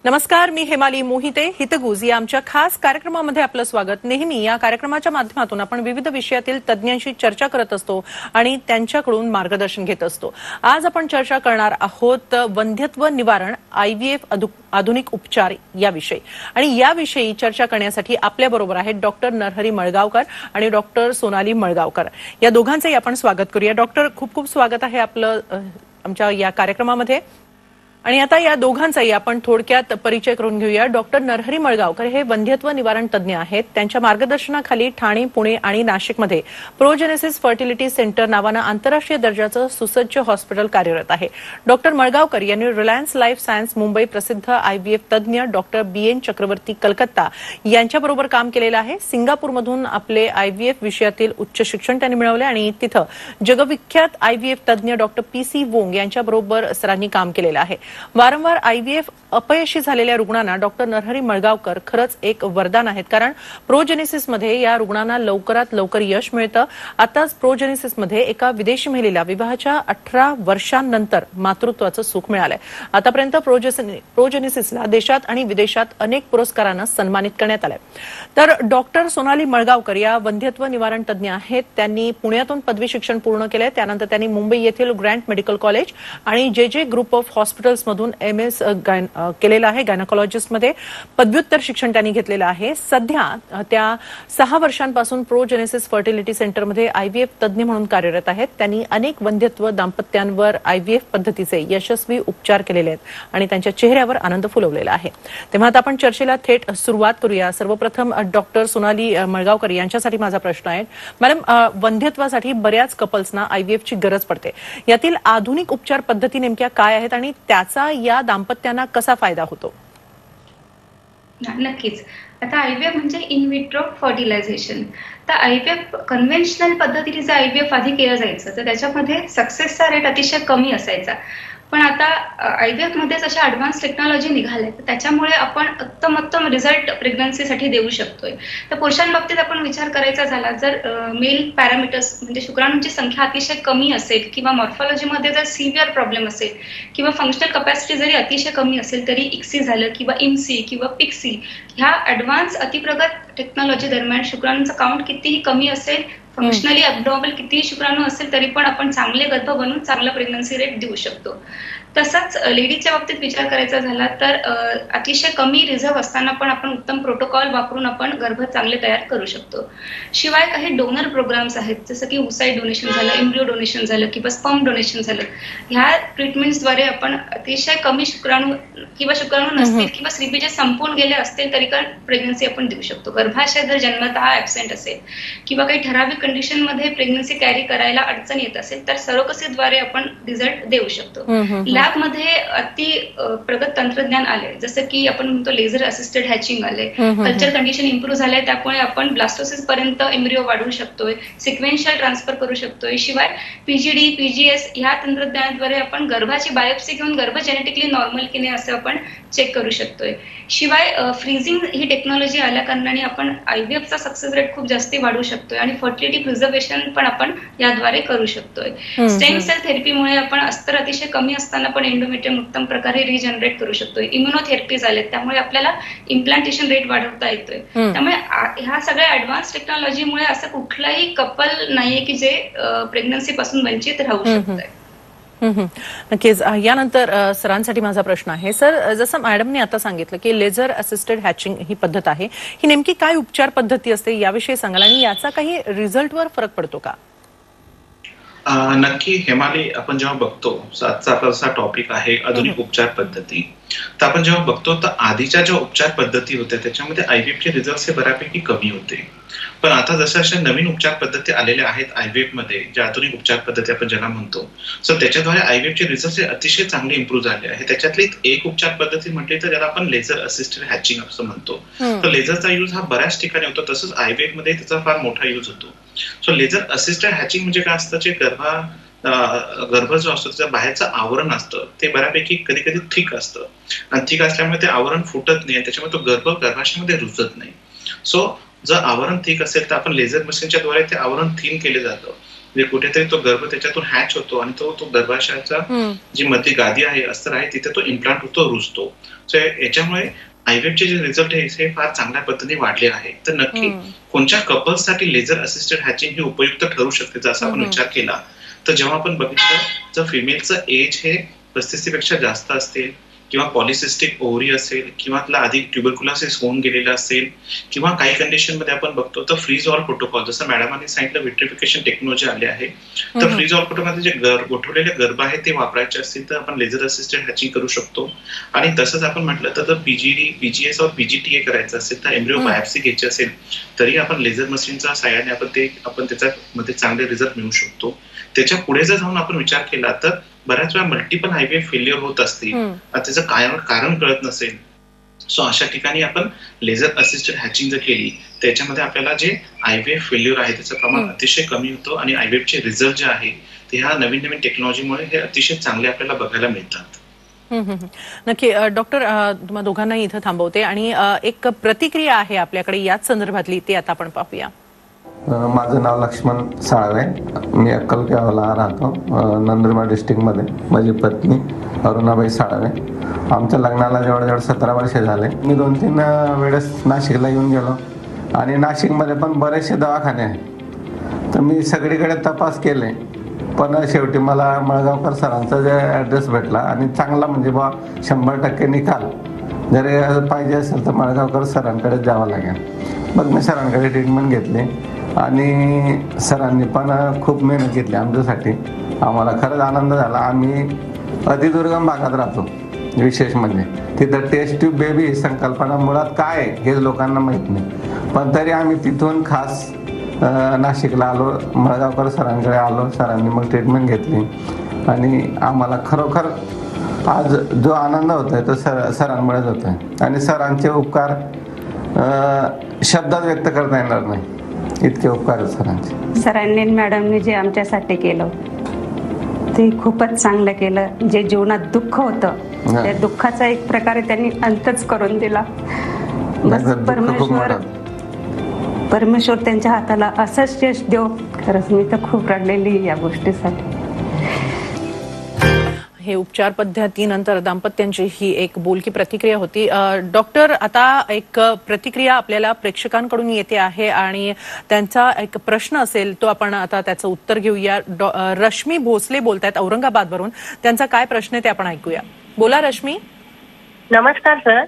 नमस्कार, मी हेमाली मोहिते. हितगुज या आमच्या खास कार्यक्रमामध्ये आपलं स्वागत. नेहमी या कार्यक्रमाच्या माध्यमातून आपण विविध विषयातील तज्ज्ञांशी चर्चा करत असतो आणि त्यांच्याकडून मार्गदर्शन घेत असतो. आज आपण चर्चा करणार आहोत वंध्यत्व निवारण IVF आधुनिक उपचार याविषयी. आणि याविषयी चर्चा करण्यासाठी आपल्याबरोबर आहेत डॉक्टर नरहरी मळगावकर आणि डॉक्टर सोनाली मळगावकर. या दोघांचंही आपण स्वागत करूया. डॉक्टर, खूप खूप स्वागत आहे आपलं आमच्या या कार्यक्रमामध्ये. आणि आता या दोघांचाही आपण थोडक्यात परिचय करून घेऊया. डॉक्टर नरहरी मळगावकर हे वंध्यत्व निवारण तज्ज्ञ आहेत. त्यांच्या मार्गदर्शनाखाली ठाणे, पुणे आणि नाशिकमध्ये प्रोजेनेसिस फर्टिलिटी सेंटर नावानं आंतरराष्ट्रीय दर्जाचं सुसज्ज हॉस्पिटल कार्यरत आहे. डॉक्टर मळगावकर यांनी रिलायन्स लाईफ सायन्स मुंबई प्रसिद्ध IVF तज्ज्ञ डॉक्टर BN चक्रवर्ती कलकत्ता यांच्याबरोबर काम केलेलं आहे. सिंगापूरमधून आपले IVF विषयातील उच्च शिक्षण त्यांनी मिळवले आणि तिथं जगविख्यात IVF तज्ज्ञ डॉक्टर PC वोंग यांच्याबरोबर सरांनी काम केलेलं आहे. वारंवार IVF अपयशी झालेल्या रुग्णांना डॉक्टर नरहरी मळगावकर खरंच एक वरदान आहेत, कारण प्रोजेनेसिसमध्ये या रुग्णांना लवकरात लवकर यश मिळतं. आताच प्रोजेनेसिसमध्ये एका विदेशी महिलेला विवाहाच्या 18 वर्षांनंतर मातृत्वाचं सुख मिळालंय. आतापर्यंत प्रोजेनेसिसला देशात आणि विदेशात अनेक पुरस्कारांना सन्मानित करण्यात आलंय. तर डॉक्टर सोनाली मळगावकर या वंध्यत्व निवारण तज्ज्ञ आहेत. त्यांनी पुण्यातून पदवी शिक्षण पूर्ण केलंय. त्यानंतर त्यांनी मुंबई येथील ग्रँट मेडिकल कॉलेज आणि JJ ग्रुप ऑफ हॉस्पिटल्स मधून MS केलेलं आहे. गायनोकॉलॉजिस्टमध्ये पदव्युत्तर शिक्षण त्यांनी घेतलेलं आहे. सध्या त्या 6 वर्षांपासून प्रोजेनेसिस फर्टिलिटी सेंटरमध्ये IVF तज्ज्ञ म्हणून कार्यरत आहेत. त्यांनी अनेक वंध्यत्व दाम्पत्यांवर IVF पद्धतीचे यशस्वी उपचार केलेले आहेत आणि त्यांच्या चेहऱ्यावर आनंद फुलवलेला आहे. तेव्हा आता आपण चर्चेला थेट सुरुवात करूया. सर्वप्रथम डॉक्टर सोनाली मळगावकर यांच्यासाठी माझा प्रश्न आहे. मॅडम, वंध्यत्वासाठी बऱ्याच कपल्सना IVF ची गरज पडते. यातील आधुनिक उपचार पद्धती नेमक्या काय आहेत आणि त्याचा या दाम्पत्यांना कसा फायदा होतो? नक्कीच. आता IVF म्हणजे इन विट्रो फर्टिलायझेशन. तर IVF कन्व्हेन्शनल पद्धतीने जर IVF आधी केलं जायचं तर त्याच्यामध्ये सक्सेसचा रेट अतिशय कमी असायचा. पण आता IVF मध्येच अशा ॲडव्हान्स टेक्नॉलॉजी निघाल्या तर त्याच्यामुळे आपण उत्तमोत्तम रिझल्ट प्रेग्नन्सीसाठी देऊ शकतोय. तर पुरुषांबाबतीत आपण विचार करायचा झाला, जर मेल पॅरामीटर्स म्हणजे शुक्राणूंची संख्या अतिशय कमी असेल किंवा मॉर्फॉलॉजीमध्ये जर सिव्हिअर प्रॉब्लेम असेल किंवा फंक्शनल कपॅसिटी जरी अतिशय कमी असेल तरी ICSI झालं किंवा IMSI किंवा PICSI ह्या ॲडव्हान्स अतिप्रगत टेक्नॉलॉजी दरम्यान शुक्राणूंचं काउंट कितीही कमी असेल, फंक्शनली ॲब्नॉर्मल कितीही शुक्राणू असेल तरी पण आपण चांगले गर्भ बनवून चांगला प्रेग्नन्सी रेट देऊ शकतो. तसंच लेडीजच्या बाबतीत विचार करायचा झाला तर अतिशय कमी रिझर्व्ह असताना पण आपण उत्तम प्रोटोकॉल वापरून आपण गर्भ चांगले तयार करू शकतो. शिवाय काही डोनर प्रोग्राम्स आहेत, जसं की ओसाइट डोनेशन झालं, एम्ब्रिओ डोनेशन झालं किंवा स्पर्म डोनेशन झालं. ह्या ट्रीटमेंट्सद्वारे आपण अतिशय कमी शुक्राणू किंवा शुक्राणू नसतील किंवा श्रीबीज संपून गेले असतील तरी पण प्रेग्नन्सी आपण देऊ शकतो. गर्भाशय जर जन्मतः ॲब्सेंट असेल किंवा काही ठराविक कंडिशनमध्ये प्रेग्नन्सी कॅरी करायला अडचण येत असेल तर सरोगसीद्वारे आपण रिझल्ट देऊ शकतो. लॅबमध्ये अति प्रगत तंत्रज्ञान आले, जसं की आपण म्हणतो लेझर असिस्टेड हॅचिंग आले, कल्चर कंडिशन इम्प्रूव्ह झाले, त्यामुळे आपण ब्लास्टोसिस पर्यंत एम्ब्रिओ वाढवू शकतोय, सिक्वेन्शियल ट्रान्सफर करू शकतोय. शिवाय PGD PGS ह्या तंत्रज्ञानाद्वारे आपण गर्भाची बायोप्सी घेऊन गर्भ जेनेटिकली नॉर्मल की नाही असं आपण चेक करू शकतोय. शिवाय फ्रीजिंग ही टेक्नॉलॉजी आल्या कारणाने आपण IVFचा सक्सेस रेट खूप जास्त वाढवू शकतोय आणि फर्टिलिटी प्रिझर्वेशन पण आपण याद्वारे करू शकतोय. स्टेम सेल थेरपीमुळे आपण अस्तर अतिशय कमी असताना पण एंडोमेट्रियम उत्तम प्रकारे रिजनरेट करू शकतोय. इम्युनोथेरपीज आले त्यामुळे आपल्याला इम्प्लांटेशन रेट वाढवता येतोय. त्यामुळे ह्या सगळ्या ऍडव्हान्स टेक्नॉलॉजीमुळे असं कुठलाही कपल नाहीये की जे प्रेग्नन्सी पासून वंचित राहू शकतंय. नक्कीच. यानंतर सरांसाठी माझा प्रश्न आहे. सर, जसं मॅडमने आता सांगितलं की लेझर असिस्टेड हॅचिंग ही पद्धत आहे, ही नेमकी काय उपचार पद्धती असते याविषयी सांगाल आणि याचा काही रिझल्टवर फरक पडतो का? नक्की हेमाली, आपण जेव्हा बघतो आजचा आपला टॉपिक आहे आधुनिक उपचार पद्धती, तर आपण जेव्हा बघतो तर आधीच्या ज्या उपचार पद्धती होत्या त्याच्यामध्ये IVF चे रिझल्ट हे बऱ्यापैकी कमी होते. पण आता जसं अशा नवीन उपचार पद्धती आलेल्या आहेत IVF मध्ये, ज्या आधुनिक उपचार पद्धती आपण ज्याला म्हणतो, सो त्याच्याद्वारे IVF चे रिझल्ट हे अतिशय चांगले इम्प्रूव्ह झाले आहे. त्याच्यातली एक उपचार पद्धती म्हटली तर ज्याला आपण लेझर असिस्टेड हॅचिंग असं म्हणतो. तर लेझरचा यूज हा बऱ्याच ठिकाणी होतो, तसंच IVF मध्ये त्याचा फार मोठा यूज होतो. सो लेझर असिस्टेड हॅचिंग म्हणजे काय असतं, जे गर्भ जो असतो त्याचं बाहेरचं आवरण असतं ते बऱ्यापैकी कधी कधी थिक असतं आणि थिक असल्यामुळे ते आवरण फुटत नाही, त्याच्यामुळे तो गर्भाशयामध्ये रुजत नाही. सो जर आवरण थिक असेल तर आपण लेझर मशीनच्या द्वारे ते आवरण थिन केले जातं म्हणजे कुठेतरी तो गर्भ त्याच्यातून हॅच होतो आणि तो गर्भाशयाचा जी मधली गादी आहे, अस्तर आहे, तिथे तो इम्प्लांट होतो, रुजतो. सो याच्यामुळे आयव्हीएफचे जे रिझल्ट आहे हे फार चांगल्या पद्धतीने वाढले आहे. तर नक्की कोणत्या कपल्ससाठी लेझर असिस्टेड हॅचिंग हे उपयुक्त ठरू शकते जर असा आपण विचार केला तर जेव्हा आपण बघितलं जर फिमेलचं एज हे 35 पेक्षा जास्त असेल किंवा पॉलिसिस्टिक ओव्हरी असेल किंवा त्याला आधी ट्युबरक्युलोसिस होऊन गेलेलं असेल किंवा काही कंडिशन मध्ये आपण बघतो तर फ्रीज ऑल प्रोटोकॉल जसं मॅडमांनी सांगितलं विट्रिफिकेशन टेक्नॉलॉजी आली आहे तर फ्रीज ऑल प्रोटोकॉल जे गोठवलेले गर्भ आहे ते वापरायचे असतील तर आपण लेझर असिस्टेड हॅचिंग करू शकतो. आणि तसंच आपण म्हटलं तर पीजीडी पीजीएस और पीजीटीए करायचं असेल तर एम्ब्रिओ बायोप्सी घ्यायची असेल तरी आपण लेझर मशीनच्या सहाय्याने आपण त्याच्यामध्ये चांगले रिझल्ट मिळवू शकतो. त्याच्या पुढे जर जाऊन आपण विचार केला तर बऱ्याच वेळा मल्टिपल आयव्हीएफ फेल्युअर होत असतील त्याचं कारण कळत नसेल. सो अशा ठिकाणी आपण लेझर असिस्टेड हॅचिंग जर केली त्याच्यामध्ये आपल्याला जे आयव्हीएफ फेल्युअर आहे त्याचं प्रमाण अतिशय कमी होतं आणि आयव्हीएफचे रिझल्ट जे आहे ते ह्या नवीन नवीन टेक्नॉलॉजीमुळे हे अतिशय चांगले आपल्याला बघायला मिळतात. नक्की डॉक्टर तुम्हा दोघांनाही इथं थांबवते आणि एक प्रतिक्रिया आहे आपल्याकडे याच संदर्भातली ती आता आपण पाहूया. माझं नाव लक्ष्मण साळवे, मी अक्कलगावला राहतो, नंदुरबार डिस्ट्रिक्टमध्ये. माझी पत्नी अरुणाबाई साळवे. आमच्या लग्नाला जवळजवळ 17 वर्ष झाले. मी 2-3 वेळेस नाशिकला येऊन गेलो आणि नाशिकमध्ये पण बरेचसे दवाखाने आहेत तर मी सगळीकडे तपास केले पण शेवटी मला मळगावकर सरांचा जे ॲड्रेस भेटला आणि चांगला म्हणजे 100% निकाल जरी पाहिजे असेल तर मळगावकर सरांकडे जावं लागेल. मग मी सरांकडे ट्रीटमेंट घेतली आणि सरांनी पण खूप मेहनत घेतली आमच्यासाठी. आम्हाला खरंच आनंद झाला. आम्ही अतिदुर्गम भागात राहतो, विशेष म्हणजे तिथं टेस्ट ट्यूब बेबी ही संकल्पना मुळात काय आहे हे लोकांना माहीत नाही. पण तरी आम्ही तिथून खास नाशिकला आलो, मळगावकर सरांकडे आलो. सरांनी मग ट्रीटमेंट घेतली आणि आम्हाला खरोखर आज जो आनंद होतोय तो सरांमुळेच होतोय आणि सरांचे उपकार शब्दात व्यक्त करता येणार नाही, इतके उपकार आहेत सरांचे. सरांनी मॅडमने जे आमच्यासाठी केलं ते खूपच चांगलं केलं. जे जीवनात दुःख होतं त्या दुःखाचा एक प्रकारे त्यांनी अंतच करून दिला. परमेश्वर त्यांच्या हाताला असंच यश देव. खरंच मी तर खूप रडलेली या गोष्टीसाठी. हे उपचार पद्धतीनंतर दाम्पत्यांची ही एक बोलकी प्रतिक्रिया होती. डॉक्टर, आता एक प्रतिक्रिया आपल्याला प्रेक्षकांकडून येते आहे आणि त्यांचा एक प्रश्न असेल तो आपण आता त्याचं उत्तर घेऊया. रश्मी भोसले बोलतायत औरंगाबादवरून. त्यांचा काय प्रश्न आहे ते आपण ऐकूया. बोला रश्मी. नमस्कार सर.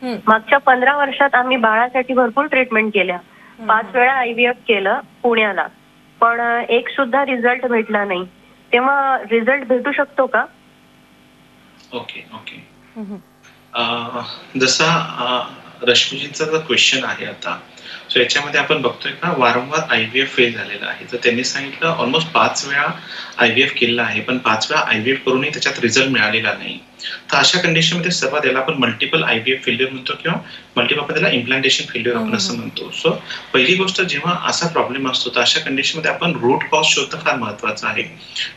मागच्या 15 वर्षात आम्ही बाळासाठी भरपूर ट्रीटमेंट केल्या. 5 वेळा आयव्हीएफ केलं पुण्याला, पण एक सुद्धा रिझल्ट भेटला नाही. तेव्हा रिझल्ट भेटू शकतो का? ओके. जसा रश्मीजींचा जो क्वेश्चन आहे आता, सो याच्यामध्ये आपण बघतोय का वारंवार आयव्हीएफ फेल झालेला आहे. तर त्यांनी सांगितलं ऑलमोस्ट 5 वेळा आयव्हीएफ केलेला आहे पण 5 वेळा आयव्हीएफ करूनही त्याच्यात रिझल्ट मिळालेला नाही. तर अशा कंडिशनमध्ये सर्वात याला आपण मल्टिपल आयव्हीएफ फेल्युअर म्हणतो किंवा मल्टिपल आपण त्याला इम्प्लांटेशन फेल्युअर आपण असं म्हणतो. सो पहिली गोष्ट जेव्हा असा प्रॉब्लेम असतो तर अशा कंडिशनमध्ये आपण रूट कॉज शोधणं फार महत्वाचं आहे.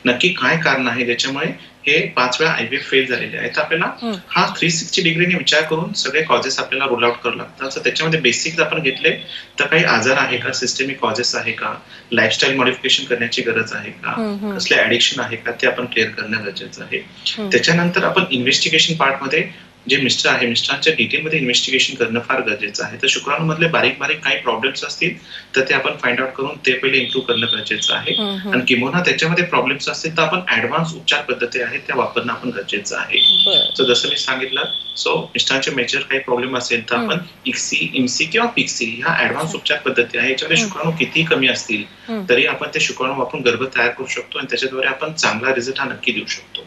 नक्की काय कारण आहे ज्याच्यामुळे हे 5 वेळा आयव्हीएफ फेल झालेले आहे. तर आपल्याला हा 360 डिग्रीने विचार करून सगळे कॉजेस आपल्याला रोल आउट करावं लागतात. तर त्याच्यामध्ये बेसिक आपण घेतले तर काही आजार आहे का, सिस्टेमिक कॉजेस आहे का, लाईफस्टाईल मॉडिफिकेशन करण्याची गरज आहे का, कसले ऍडिक्शन आहे का ते आपण क्लिअर करणं गरजेचं आहे. त्याच्यानंतर आपण इन्व्हेस्टिगेशन पार्ट मध्ये जे मिस्टरांच्या डिटेलमध्ये इन्व्हेस्टिगेशन करणं फार गरजेचं आहे. तर शुक्राणूमधले बारीक काही प्रॉब्लेम्स असतील तर ते आपण फाइंड आउट करून ते पहिले इम्प्रूव्ह करणं गरजेचं आहे. आणि किंवा त्याच्यामध्ये प्रॉब्लेम्स असतील तर आपण ऍडव्हान्स उपचार पद्धती आहेत त्या वापरणं आपण गरजेचं आहे. सो जसं मी सांगितलं, सो मिस्टरांचे मेजर काही प्रॉब्लेम असेल तर आपण इक्सी, इम्सी किंवा पिक्सी ह्या ऍडव्हान्स उपचार पद्धती आहे. याच्यामध्ये शुक्राणू कितीही कमी असतील तरी आपण ते शुक्राणू वापरून गर्भ तयार करू शकतो आणि त्याच्याद्वारे आपण चांगला रिझल्ट हा नक्की देऊ शकतो.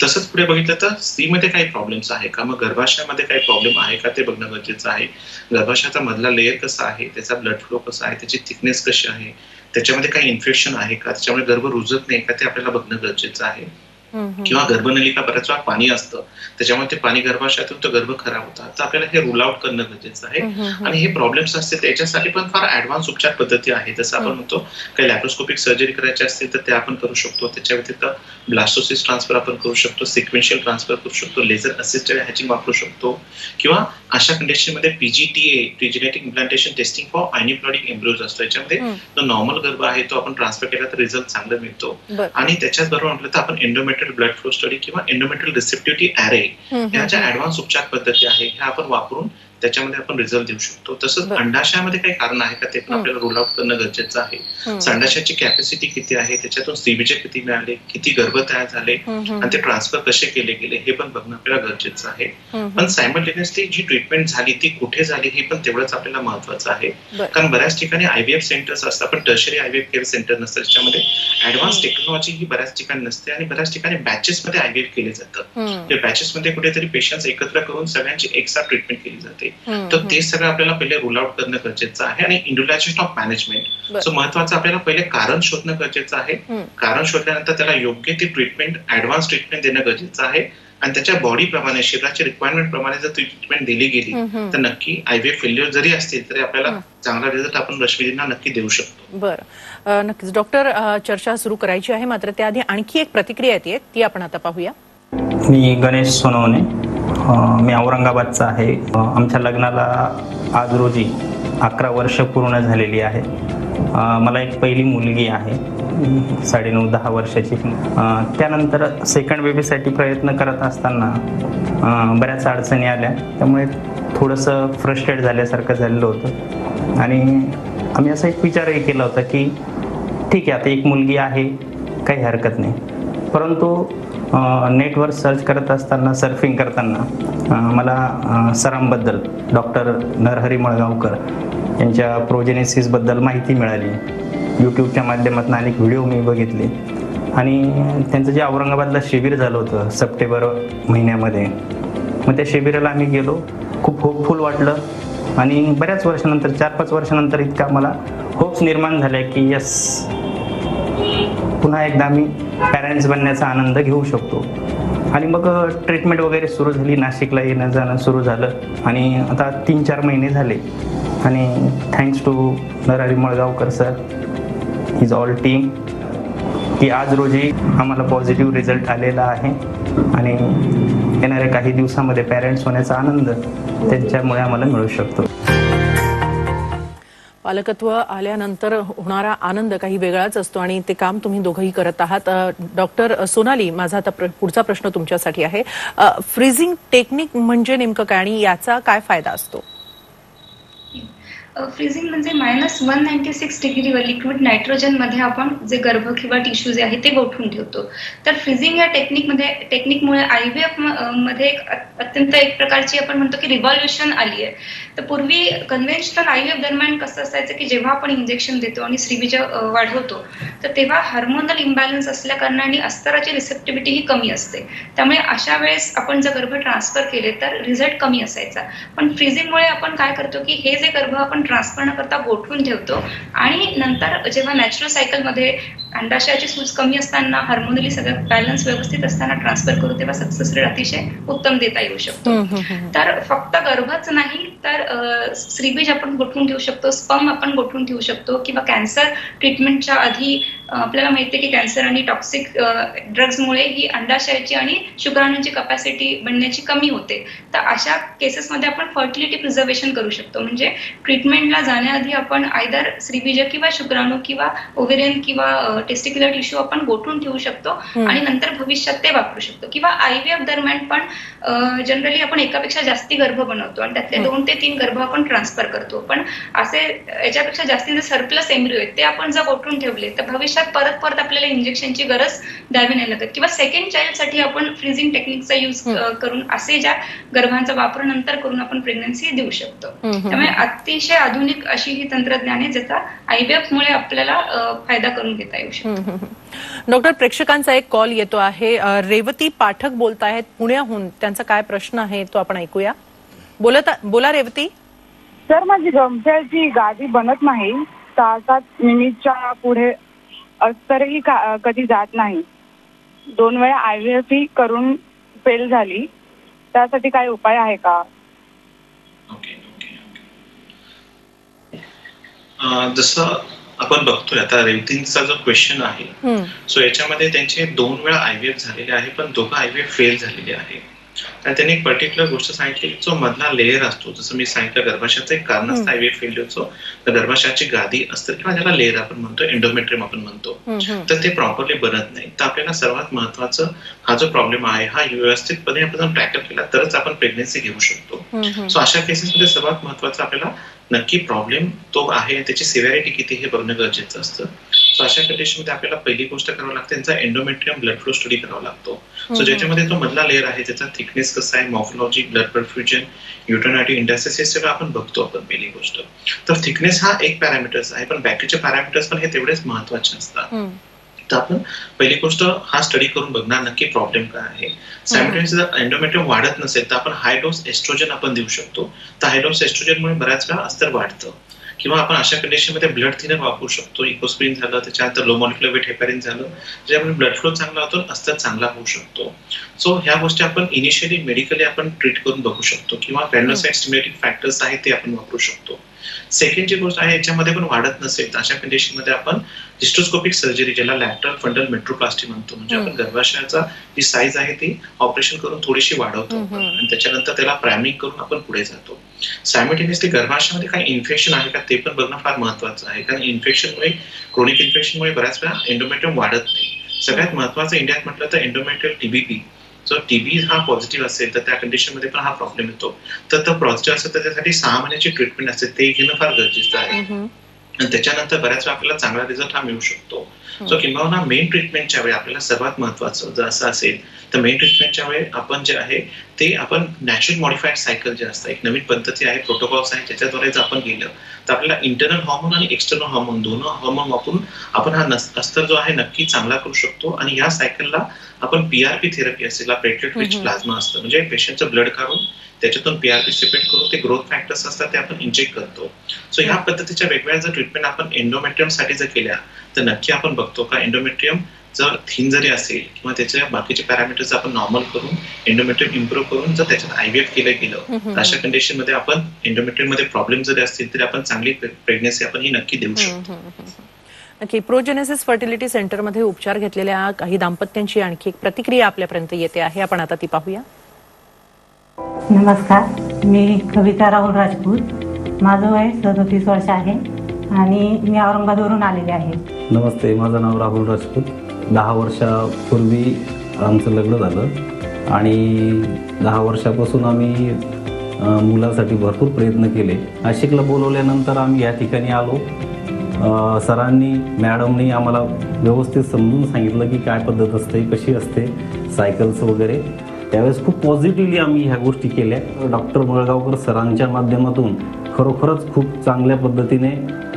तसंच पुढे बघितलं तर स्त्रीमध्ये काही प्रॉब्लेम्स आहे का, मग गर्भाशयामध्ये काही प्रॉब्लेम आहे का ते बघणं गरजेचं आहे. गर्भाशयाचा मधला लेअर कसा आहे, त्याचा ब्लड फ्लो कसा आहे, त्याची थिकनेस कशी आहे, त्याच्यामध्ये काही इन्फेक्शन आहे का, त्याच्यामुळे गर्भ रुजत नाही का ते आपल्याला बघणं गरजेचं आहे. किंवा गर्भनलिका बऱ्याच वेळा पाणी असतं, त्याच्यामुळे ते पाणी गर्भाशयातून तो गर्भ खराब होतात. तर आपल्याला हे रूल आउट करणं गरजेचं आहे. आणि हे प्रॉब्लेम्स असते त्याच्यासाठी पण फार ऍडव्हान्स उपचार पद्धती आहे. जसं आपण म्हणतो काही लॅप्रोस्कोपिक सर्जरी करायची असतील तर ते आपण करू शकतो. त्याच्या व्यतिरिक्त ब्लास्टोसिस ट्रान्सफर आपण करू शकतो, सिक्वेन्शियल ट्रान्सफर करू शकतो, लेझर असिस्टेड हॅचिंग वापरू शकतो, किंवा अशा कंडिशनमध्ये PGTA pregenetic implantation testing for aneuploidic embryos असतो. याच्यामध्ये जो नॉर्मल गर्भ आहे तो आपण ट्रान्सफर केला तर रिझल्ट चांगला मिळतो. आणि त्याच्याच बरोबर म्हटलं तर आपण एंडोमेट्रियल ब्लड फ्लो स्टडी किंवा एंडोमेट्रियल रिसेप्टिव्हिटी ॲरे ह्या ज्या ऍडव्हान्स उपचार पद्धती आहे ह्या आपण वापरून त्याच्यामध्ये आपण रिझल्ट देऊ शकतो. तसंच अंडाशयामध्ये काही कारण आहे का ते पण आपल्याला रूल आउट करणं गरजेचं आहे. अंडाशयाची कॅपॅसिटी किती आहे, त्याच्यातून स्त्रीबीज किती मिळाले, किती गर्भ तयार झाले आणि ते ट्रान्सफर कसे केले गेले हे पण बघणं आपल्याला गरजेचं आहे. पण सायमल्टेनियसली जी ट्रीटमेंट झाली ती कुठे झाली हे पण तेवढंच आपल्याला महत्वाचं आहे. कारण बऱ्याच ठिकाणी IVF सेंटर्स असतात पण टर्शरी IVF केअर सेंटर नसतात, त्याच्यामध्ये ऍडव्हान्स टेक्नॉलॉजी ही बऱ्याच ठिकाणी नसते आणि बऱ्याच ठिकाणी बॅचेस मध्ये IVF केले जातं. बॅचेस मध्ये कुठेतरी पेशंट्स एकत्र करून सगळ्यांची एकसाथ ट्रीटमेंट केली जाते. तर ते सगळं आपल्याला पहिले रूल आउट करणं गरजेचं आहे. आणि इंडिव्हिज्युअलायझेशन ऑफ मॅनेजमेंट सो महत्वाचं आपल्याला पहिले कारण शोधणं गरजेचं आहे. कारण शोधल्यानंतर त्याला योग्य ती ट्रीटमेंट ऍडव्हान्स ट्रीटमेंट देणं गरजेचं आहे. आणि त्याच्या बॉडी प्रमाणे शरीराच्या रिक्वायरमेंट प्रमाणे जर ट्रीटमेंट दिली गेली तर नक्की IVF फेल्युअर जरी असतील तरी आपल्याला चांगला रिझल्ट आपण रश्मीजींना नक्की देऊ शकतो. बरं, नक्कीच डॉक्टर, चर्चा सुरू करायची आहे मात्र त्याआधी आणखी एक प्रतिक्रिया येते ती आपण आता पाहूया. मी गणेश सोनवणे, मी औरंगाबादचा आहे. आमच्या लग्नाला आज रोजी 11 वर्ष पूर्ण झालेली आहे. मला एक पहिली मुलगी आहे 9.5-10 वर्षाची. त्यानंतर सेकंड बेबीसाठी प्रयत्न करत असताना बऱ्याच अडचणी आल्या, त्यामुळे थोडंसं फ्रस्ट्रेट झाल्यासारखं झालेलं होतं. आणि आम्ही असा एक विचारही केला होता की ठीक आहे आता एक मुलगी आहे काही हरकत नाही. परंतु नेटवर सर्च करत असताना, सर्फिंग करताना मला सरांबद्दल डॉक्टर नरहरी मळगावकर यांच्या प्रोजेनेसिसबद्दल माहिती मिळाली. यूट्यूबच्या माध्यमातून अनेक व्हिडिओ मी बघितले आणि त्यांचं जे औरंगाबादला शिबिर झालं होतं सप्टेंबर महिन्यामध्ये, मग त्या शिबिराला आम्ही गेलो. खूप होपफुल वाटलं आणि बऱ्याच वर्षानंतर 4-5 वर्षानंतर इतका मला होप्स निर्माण झाल्या की यस पुन्हा एकदा मी पॅरेंट्स बनण्याचा आनंद घेऊ शकतो. आणि मग ट्रीटमेंट वगैरे सुरू झाली, नाशिकला येणं जाणं सुरू झालं आणि आता 3-4 महिने झाले. आणि thanks to Narhari Malgaonkar sir, his all team, की आज रोजी आम्हाला पॉझिटिव्ह रिझल्ट आलेला आहे आणि येणाऱ्या काही दिवसामध्ये पॅरेंट्स होण्याचा आनंद त्यांच्यामुळे आम्हाला मिळू शकतो. पालकत्व आल्यानंतर होणारा आनंद काही वेगळाच असतो आणि ते काम तुम्ही दोघंही करत आहात. डॉक्टर सोनाली, माझा आता पुढचा प्रश्न तुमच्यासाठी आहे. फ्रीजिंग टेक्निक म्हणजे नेमकं काय आणि याचा काय फायदा असतो? फ्रीजिंग म्हणजे -196 डिग्रीवर लिक्विड नायट्रोजन मध्ये आपण जे गर्भ किंवा टिश्यू जे आहे ते गोठवून ठेवतो. तर फ्रीजिंग या टेक्निकमुळे IVF मध्ये अत्यंत एक प्रकारची आपण म्हणतो की रिव्हॉल्युशन आली आहे. तर पूर्वी कन्व्हेन्शनल IVF दरम्यान कसं असायचं की जेव्हा आपण इंजेक्शन देतो आणि स्त्रीबीज वाढवतो तर तेव्हा हार्मोनल इम्बॅलन्स असल्या कारणाने अस्तराची रिसेप्टिव्हिटी ही कमी असते. त्यामुळे अशा वेळेस आपण जर गर्भ ट्रान्सफर केले तर रिझल्ट कमी असायचा. पण फ्रीजिंगमुळे आपण काय करतो की हे जे गर्भ आपण ट्रान्सफर न करता गोठवून ठेवतो आणि नंतर जेव्हा नॅचरल सायकलमध्ये अंडाशयाची सूज कमी असताना हार्मोनली सगळं बॅलन्स व्यवस्थित असताना ट्रान्सफर करू तेव्हा सक्सेस रेट अतिशय उत्तम देता येऊ शकतो. तर फक्त गर्भच नाही तर स्त्रीबीज आपण गोठवून ठेवू शकतो, स्पर्म आपण गोठवून ठेवू शकतो किंवा कॅन्सर ट्रीटमेंटच्या आधी आपल्याला माहिती आहे की कॅन्सर आणि टॉक्सिक ड्रग्जमुळे ही अंडाशयाची आणि शुक्राणूंची कपॅसिटी बनण्याची कमी होते. तर अशा केसेसमध्ये आपण फर्टिलिटी प्रिझर्वेशन करू शकतो. म्हणजे ट्रीटमेंटला जाण्याआधी आपण आयदर स्त्रीबीज किंवा शुक्राणू किंवा ओव्हेरियन किंवा टेस्टिक्युलर टिश्यू आपण गोठवून ठेवू शकतो आणि नंतर भविष्यात ते वापरू शकतो. किंवा IVF दरम्यान पण जनरली आपण एकापेक्षा जास्ती गर्भ बनवतो आणि त्यातले 2 ते 3 गर्भ आपण ट्रान्सफर करतो. पण असे याच्यापेक्षा जास्ती जे सरप्लस एम्ब्रिओ आहेत ते आपण जर गोठवून ठेवले तर भविष्यात परत आपल्याला इंजेक्शनची गरज द्यावी नाही लागत. किंवा सेकंड चाइल्डसाठी आपण फ्रीजिंग टेक्निकचा यूज करून असे ज्या गर्भांचा वापर नंतर करून आपण प्रेग्नन्सी देऊ शकतो. त्यामुळे अतिशय आधुनिक अशी ही तंत्रज्ञान आहे ज्याचा IVF मुळे आपल्याला फायदा करून घेता येऊ शकतो. डॉक्टर, प्रेक्षकांचा एक कॉल येतो आहे. रेवती पाठक बोलतायत पुण्याहून. त्यांचा काय प्रश्न आहे तो आपण ऐकूया. बोला रेवती. सर, माझी गमच्याची गादी बनत नाही. 6-7 मिनिटच्या पुढे अस्तरही कधी जात नाही. 2 वेळा IVF ही करून फेल झाली. त्यासाठी काही उपाय आहे का? ओके. जसं आपण बघतोय आता रेवतींचा जो क्वेश्चन आहे, सो याच्यामध्ये त्यांचे 2 वेळा IVF झालेले आहे, पण दोघं IVF फेल झालेले आहे. आणि त्यांनी एक पर्टिक्युलर गोष्ट सांगितली, जो मधला लेअर असतो, जसं मी सांगितलं गर्भाशयाचं एक कारण असतं IVF फेल्युअरचं, तर गर्भाशयाची गादी असते किंवा ज्याला लेअर आपण म्हणतो, एंडोमेट्रियम आपण म्हणतो, तर ते प्रॉपरली बनत नाही. तर आपल्याला सर्वात महत्वाचं हा जो प्रॉब्लेम आहे हा व्यवस्थितपणे आपण टॅकल केला तरच आपण प्रेग्नन्सी घेऊ शकतो. सो अशा केसेसमध्ये सर्वात महत्वाचं आपल्याला नक्की प्रॉब्लेम तो आहे, त्याची सिव्हिरिटी किती हे बघणं गरजेचं असतं. सो अशा कंडिशनमध्ये आपल्याला पहिली गोष्ट करावी लागते, त्यांचा एंडोमेट्रियम ब्लड फ्लो स्टडी करावा लागतो. सो ज्याच्यामध्ये तो मधला लेअर आहे त्याचा थिकनेस कसा आहे, मॉर्फोलॉजी, ब्लड परफ्युजन, युटेनायटी इंडस्ट्रीज हे सगळं आपण बघतो आपण पहिली गोष्ट. तर थिकनेस हा एक पॅरामीटर्स आहे, पण बाकीचे पॅरामीटर्स पण हे तेवढेच महत्वाचे असतात. तर आपण पहिली गोष्ट हा स्टडी करून बघणार नक्की प्रॉब्लेम काय आहे. सायमल्टेनियस जर एंडोमेट्रियम वाढत नसेल तर आपण हाय डोस एस्ट्रोजन आपण देऊ शकतो. तर हाय डोस एस्ट्रोजनमुळे बऱ्याच वेळा अस्तर वाढतं. किंवा आपण अशा कंडिशनमध्ये ब्लड थिनर वापरू शकतो. इकोस्प्रिन झालं, त्याच्यानंतर लो मॉलिक्युलर वेट हेपॅरिन झालं, ज्यामुळे ब्लड फ्लो चांगला होतो, अस्तर चांगला होऊ शकतो. सो ह्या गोष्टी आपण इनिशियली मेडिकली आपण ट्रीट करून बघू शकतो किंवा ग्रॅन्युलोसाइट स्टिम्युलेटिंग फॅक्टर्स आहेत ते आपण वापरू शकतो. सेकंड जी गोष्ट आहे, याच्यामध्ये पण वाढत नसेल तर अशा कंडिशनमध्ये आपण हिस्टोस्कोपिक सर्जरी, ज्याला लॅटरल फंडल मेट्रोप्लास्टी म्हणतो, म्हणजे आपण गर्भाशयाचा जी साईज आहे ती ऑपरेशन करून थोडीशी वाढवतो आणि त्याच्यानंतर त्याला प्रायमिंग करून आपण पुढे जातो. सायमल्टेनियसली गर्भाशयामध्ये काही इन्फेक्शन आहे का ते पण बघणं फार महत्वाचं आहे, कारण इन्फेक्शनमुळे, क्रोनिक इन्फेक्शनमुळे बऱ्याच वेळा एंडोमेट्रियम वाढत नाही. सगळ्यात महत्वाचं इंडियात म्हटलं तर एंडोमेट्रियल TBP, जर TB हा पॉझिटिव्ह असेल तर त्या कंडिशनमध्ये पण हा प्रॉब्लेम येतो. तर तो पॉझिटिव्ह असेल तर त्यासाठी 6 महिन्याची ट्रीटमेंट असते, ते घेणं फार गरजेचं आहे. आणि त्याच्यानंतर बऱ्याच वेळा आपल्याला चांगला रिझल्ट हा मिळू शकतो. सो किंवा मेन ट्रीटमेंटच्या वेळी आपल्याला सर्वात महत्वाचं जर असं असेल तर मेन ट्रीटमेंटच्या वेळी आपण जे आहे ते आपण नॅचरल मॉडिफाईड सायकल जे असतं, एक नवीन पद्धती आहे, प्रोटोकॉल्स आहे, ज्याच्याद्वारे जर आपण गेलं तर आपल्याला इंटरनल हॉर्मोन आणि एक्सटर्नल हॉर्मोन दोन्ही हॉर्मोन वापरून आपण हा अस्तर जो आहे नक्की चांगला करू शकतो. आणि या सायकलला आपण PRP थेरपी असेल, प्लेटलेट रिच प्लाझ्मा असतं, म्हणजे पेशंटचं ब्लड काढून त्याच्यातून PRP सेपरेट करून ते ग्रोथ फॅक्टर्स असतात ते आपण इंजेक्ट करतो. सो ह्या पद्धतीच्या वेगवेगळ्या जर ट्रीटमेंट आपण एंडोमेट्रियम साठी जर केल्या तर नक्की आपण बघतो का एंडोमेट्रियम जर थिन जरी असेल किंवा त्याच्या बाकीचे पॅरामीटर्स आपण नॉर्मल करून एंडोमेट्रियम इम्प्रूव्ह करून जर त्याच्यात IVF केलं गेलं तर अशा कंडिशन मध्ये आपण एंडोमेट्रियम मध्ये प्रॉब्लेम जरी असतील तरी आपण चांगली प्रेग्नन्सी आपण ही नक्की देऊ शकतो. नक्की. प्रोजेनेसिस फर्टिलिटी सेंटरमध्ये उपचार घेतलेल्या काही दाम्पत्यांची आणखी एक प्रतिक्रिया आपल्यापर्यंत येते आहे, आपण आता ती पाहूया. नमस्कार, मी कविता राहुल राजपूत. माझं वय 37 वर्ष आहे आणि मी औरंगाबादवरून आलेले आहे. नमस्ते, माझं नाव राहुल राजपूत. 10 वर्षापूर्वी आमचं लग्न झालं आणि 10 वर्षापासून आम्ही मुलासाठी भरपूर प्रयत्न केले. नाशिकला बोलवल्यानंतर आम्ही या ठिकाणी आलो. सरांनी, मॅडमनी आम्हाला व्यवस्थित समजून सांगितलं की काय पद्धत असते, कशी असते, सायकल्स वगैरे. त्यावेळेस खूप पॉझिटिव्हली आम्ही ह्या गोष्टी केल्या. डॉक्टर मळगावकर सरांच्या माध्यमातून खरोखरच खूप चांगल्या पद्धतीने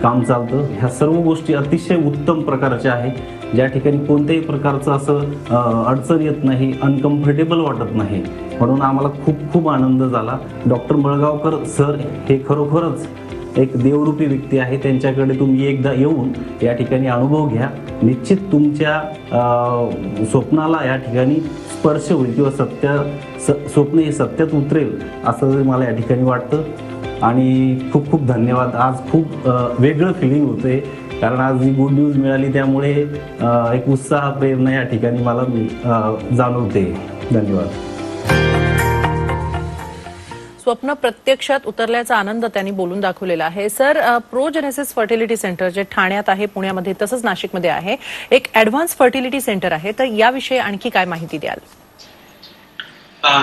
काम चालतं. ह्या सर्व गोष्टी अतिशय उत्तम प्रकारच्या आहे, ज्या ठिकाणी कोणत्याही प्रकारचं असं अडचण येत नाही, अनकम्फर्टेबल वाटत नाही. म्हणून आम्हाला खूप खूप आनंद झाला. डॉक्टर मळगावकर सर हे खरोखरच एक देवरूपी व्यक्ती आहे. त्यांच्याकडे तुम्ही एकदा येऊन या ठिकाणी अनुभव घ्या. निश्चित तुमच्या स्वप्नाला या ठिकाणी स्पर्श होईल किंवा स्वप्न हे सत्यात उतरेल असं मला या ठिकाणी वाटतं. आणि खूप खूप धन्यवाद. आज खूप वेगळं फिलिंग होते, कारण आज ही गुड न्यूज मिळाली, त्यामुळे एक उत्साह, प्रेरणा या ठिकाणी मला जाणवते. धन्यवाद. स्वप्न प्रत्यक्षात उतरल्याचा आनंद त्यांनी बोलून दाखवलेला आहे. सर, प्रोजेनेसिस फर्टिलिटी सेंटर जे ठाण्यात आहे, पुण्यामध्ये तसंच नाशिकमध्ये आहे, एक ऍडव्हान्स फर्टिलिटी सेंटर आहे, तर याविषयी आणखी काय माहिती द्याल?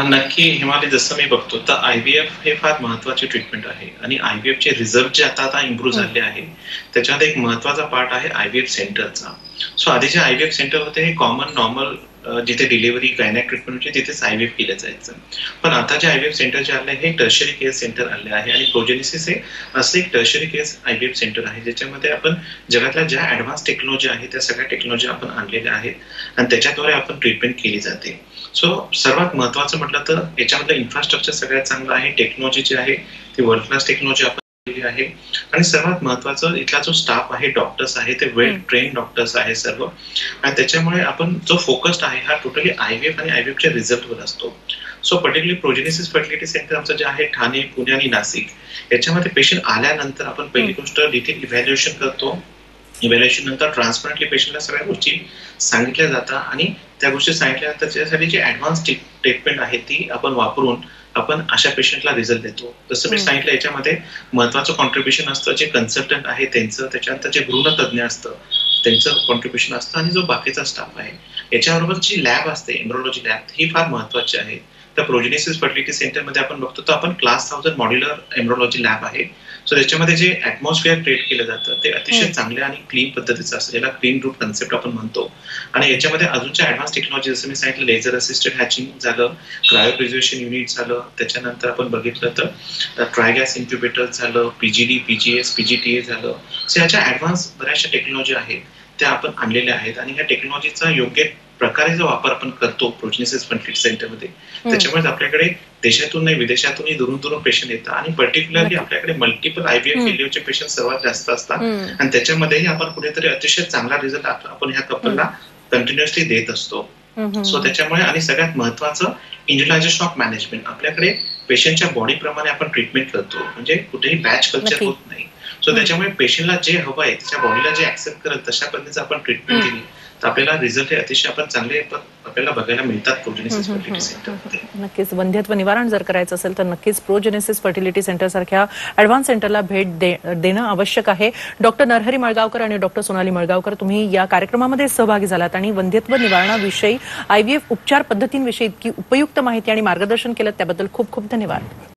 नक्की हिमालय, जसं मी बघतो तर IVF हे फार महत्वाची ट्रीटमेंट आहे आणि IVF चे रिझल्ट जे आता इम्प्रूव्ह झाले आहे त्याच्यामध्ये एक महत्वाचा पार्ट आहे IVF सेंटरचा. सो आधीचे IVF सेंटर होते हे कॉमन नॉर्मल जिथे डिलिव्हरी, गायनॅक ट्रीटमेंट होती तिथेच IVF केलं जायचं. पण आता जे IVF सेंटर जे आले हे टर्शरी केअर सेंटर आले आहे आणि प्रोजेनेसिस हे असं एक टर्शरी केअर IVF सेंटर आहे, ज्याच्यामध्ये आपण जगातल्या ज्या ऍडव्हान्स टेक्नॉलॉजी आहे त्या सगळ्या टेक्नॉलॉजी आपण आणलेल्या आहेत आणि त्याच्याद्वारे आपण ट्रीटमेंट केली जाते. सो सर्वात महत्वाचं म्हटलं तर याच्यामधलं इन्फ्रास्ट्रक्चर सगळ्यात चांगलं आहे. टेक्नॉलॉजी जी आहे ती वर्ल्ड क्लास टेक्नॉलॉजी आपण आहे आणि सर्वात महत्वाचं इथला जो स्टाफ आहे, डॉक्टर्स आहे, ते वेल ट्रेन डॉक्टर्स आहे सर्व, आणि त्याच्यामुळे आपण जो फोकस्ड आहे हा टोटली IVF आणि IVF च्या रिझल्टवर असतो. सो पर्टिक्युलरली प्रोजेनेसिस फर्टिलिटी सेंटर आमचं जे आहे ठाणे, पुणे आणि नाशिक, याच्यामध्ये पेशंट आल्यानंतर आपण पहिली गोष्ट डिटेल इव्हॅल्युएशन करतो. इव्हॅल्युएशन नंतर ट्रान्सपरंटली पेशंटला सगळ्या गोष्टी सांगितल्या जातात आणि त्या गोष्टी सांगितल्यानंतर त्याच्यासाठी जी ऍडव्हान्स ट्रीटमेंट आहे ती आपण वापरून आपण अशा पेशंटला रिझल्ट देतो. जसं मी सांगितलं, याच्यामध्ये महत्वाचं कॉन्ट्रीब्युशन असतं जे कन्सल्टंट आहे त्यांचं, त्याच्यानंतर जे भ्रूण तज्ञ असतं त्यांचं कॉन्ट्रीब्युशन असतं आणि जो बाकीचा स्टाफ आहे. याच्याबरोबर जी लॅब असते, एम्ब्रियोलॉजी लॅब, ही फार महत्वाची आहे. तर प्रोजेनेसिस फर्टिलिटी सेंटरमध्ये आपण बघतो तर आपण क्लास 1000 मॉड्युलर एम्ब्रियोलॉजी लॅब आहे. सो त्याच्यामध्ये जे ऍटमॉस्फिअर क्रिएट केलं जातं ते अतिशय चांगल्या आणि क्लीन पद्धतीचं असतं, ज्याला क्लीन रूट कन्सेप्ट आपण म्हणतो. आणि याच्यामध्ये अजूनच्या ऍडव्हान्स टेक्नॉलॉजी, जसं मी सांगितलं, लेझर असिस्टेड हॅचिंग झालं, क्रायोप्रिझर्वेशन युनिट झालं, त्याच्यानंतर आपण बघितलं तर ट्रायगॅस इन्क्युबेटर झालं, PGD, PGS, PGTA झालं. सो याच्या ऍडव्हान्स बऱ्याचशा टेक्नॉलॉजी आहेत त्या आपण आणलेल्या आहेत आणि या टेक्नॉलॉजीचा योग्य प्रकारे जो वापर आपण करतो प्रोजेनेसिस फर्टिलिटी सेंटरमध्ये, त्याच्यामुळे आपल्याकडे देशातून नाही विदेशातूनही दुरून दुरून पेशंट येतात आणि पर्टिक्युलरली आपल्याकडे मल्टिपल IVF फेल्युअरचे पेशंट सर्वात जास्त असतात आणि त्याच्यामध्येही आपण कुठेतरी अतिशय चांगला रिझल्ट आपण ह्या कपलला कंटिन्युअसली देत असतो. सो त्याच्यामुळे आणि सगळ्यात महत्वाचं इंडिव्हिज्युअलायझेशन ऑफ मॅनेजमेंट, आपल्याकडे पेशंटच्या बॉडी प्रमाणे आपण ट्रीटमेंट करतो, म्हणजे कुठेही बॅच कल्चर होत नाही. सो त्याच्यामुळे पेशंटला जे हवं आहे, त्याच्या बॉडीला जे ऍक्सेप्ट करत तशा पद्धतीचं आपण ट्रीटमेंट दिली तर आपल्याला रिझल्ट हे अतिशय आपण चांगले आपल्याला बघायला मिळतात प्रोजेनेसिस फर्टिलिटी सेंटरमध्ये. नक्कीच वंध्यत्व निवारण जर करायचं असेल तर नक्कीच प्रोजेनेसिस फर्टिलिटी सेंटर सारख्या ऍडव्हान्स सेंटरला भेट देणं आवश्यक आहे. डॉक्टर नरहरी मळगावकर आणि डॉक्टर सोनाली मळगावकर, तुम्ही या कार्यक्रमामध्ये सहभागी झालात आणि वंध्यत्व निवारणाविषयी IVF उपचार पद्धतींविषयी इतकी उपयुक्त माहिती आणि मार्गदर्शन केलं त्याबद्दल खूप खूप धन्यवाद.